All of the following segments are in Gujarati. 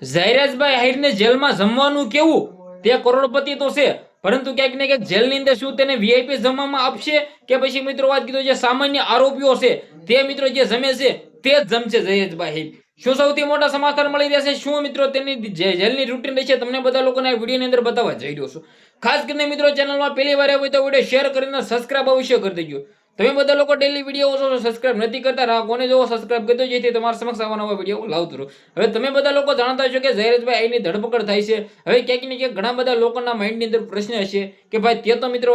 ઝાયરાજભાઈ આહિરને જેલમાં જમવાનું કેવું? તે કરોડપતિ તો છે, પરંતુ ક્યાંક ને ક્યાંક જેલની અંદર શું તેને વીઆઈપી જમવામાં આપશે કે પછી મિત્રો વાત કીધું જે સામાન્ય આરોપીઓ છે તે મિત્રો જે જમે છે તે જ જમશે ઝાયરાજભાઈ આહિર? શું સૌથી મોટા સમાચાર મળી રહ્યા છે? શું મિત્રો તેની જેલની રૂટીન રહેશે? તમને બધા લોકોને આ વિડીયોની અંદર બતાવવા જઈ રહ્યો છું. ખાસ કરીને મિત્રો ચેનલમાં પહેલી વાર હોય તો વિડીયો શેર કરીને સબસ્ક્રાઇબ અવશ્ય કરી દેજો. તમે બધા લોકો ડેલી વિડીયો જો સબસ્ક્રાઇબ નથી કરતા, કોને જોવો સબસ્ક્રાઇબ કરી દેજો જેથી તમારા સમક્ષ આવા નવા વિડીયો લાવતો રહું. હવે તમે બધા લોકો જાણતા છો કે ઝાયરાજભાઈ આહિરની ધરપકડ થાય છે. હવે ક્યાંક ને ક્યાંક ઘણા બધા લોકોના માઇન્ડની અંદર પ્રશ્ન હશે કે ભાઈ તે તો મિત્રો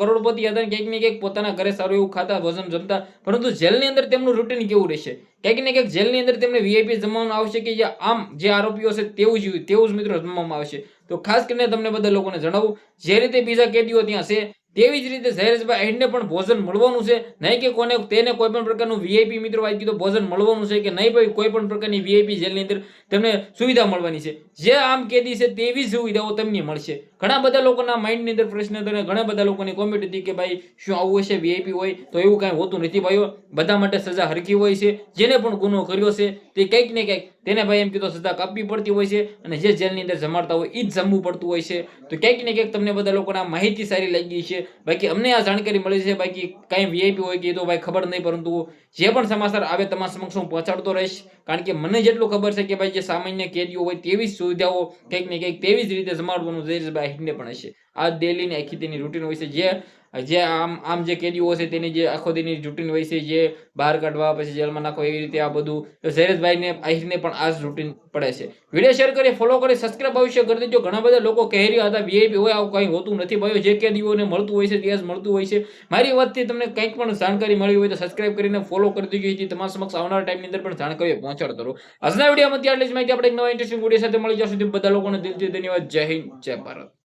કરોડપતિ હતા, ક્યાંક ને ક્યાંક પોતાના ઘરે સારું એવું ખાતા, ભોજન જમતા, પરંતુ જેલની અંદર તેમનું રૂટીન કેવું રહેશે? ક્યાંક ને ક્યાંક જેલની અંદર તેમને વીઆઈપી જમવામાં આવશે કે જે આમ જે આરોપીઓ છે તેવું જ મિત્રો જમવામાં આવશે? તો ખાસ કરીને તમને બધા લોકોને જણાવું, જે રીતે બીજા કેદીઓ ત્યાં છે તેવી જ રીતે ઝાયરાજભાઈ આહિરને પણ ભોજન મળવાનું છે. નહીં કે તેને કોઈ પણ પ્રકારનું વીઆઈપી મિત્રો વાત કીધું ભોજન મળવાનું છે કે નહીં ભાઈ કોઈ પણ પ્રકારની વીઆઈપી જેલની અંદર તેમને સુવિધા મળવાની છે. જે આમ કેદી છે તેવી સુવિધાઓ તમને મળશે. ઘણા બધા લોકોના માઇન્ડની અંદર પ્રશ્ન હતો, ઘણા બધા લોકોની કોમેન્ટ હતી કે ભાઈ શું આવું હશે વીઆઈપી હોય? તો એવું કાંઈ હોતું નથી ભાઈઓ. બધા માટે સજા હરખી હોય છે. જેને પણ ગુનો કર્યો છે તે કંઈક ને કંઈક તેને ભાઈ એમ કીધું સજા કાપવી પડતી હોય છે, અને જે જેલની અંદર જમાડતા હોય એ જ જમવું પડતું હોય છે. તો ક્યાંક ને ક્યાંક તમને બધા લોકોને આ માહિતી સારી લાગી છે. બાકી અમને આ જાણકારી મળી છે. બાકી કાંઈ વીઆઈપી હોય કે તો ભાઈ ખબર નહીં, પરંતુ જે પણ સમાચાર આવે તમારા સમક્ષ હું પહોંચાડતો રહીશ. કારણ કે મને જેટલું ખબર છે કે ભાઈ જે સામાન્ય કેદીઓ હોય તેવી સુવિધાઓ કંઈક ને કંઈક તેવી જ રીતે જમાડવાનું ઝાયરાજભાઈ આહિરને પણ હશે. આ ડેલીની આખી તેની રૂટીન હોય છે. જે આમ જે કેદીઓ છે તેની જે આખો દિનની રૂટીન હોય છે, જે બહાર કાઢવા પછી જેલમાં નાખો એવી રીતે આ બધું ઝાયરાજભાઈને આહિરને પણ આ જ રૂટીન પડે છે. વિડીયો શેર કરી, ફોલો કરી, સબસ્ક્રાઇબ અવશ્ય કરી દેજો. ઘણા બધા લોકો કહી રહ્યા હતા વીઆઈપી હોય આવું કંઈ હોતું નથી ભાઈઓ. જે કેદીઓને મળતું હોય છે તે જ મળતું હોય છે. મારી વાતથી તમને કંઈક પણ જાણકારી મળી હોય તો સબસ્ક્રાઇબ કરીને ફોલો કરી દેજો જેથી તમારા સમક્ષ આવનાર ટાઈમની અંદર પણ જાણકારી પહોંચાડતો રહું. આજના વિડીયોમાં આટલી જ માહિતી. આપણે એક નવા ઇન્ટરેસ્ટિંગ વિડીયો સાથે મળી જશું. બધા લોકોને દિલથી ધન્યવાદ. જય હિન્દ, જય ભારત.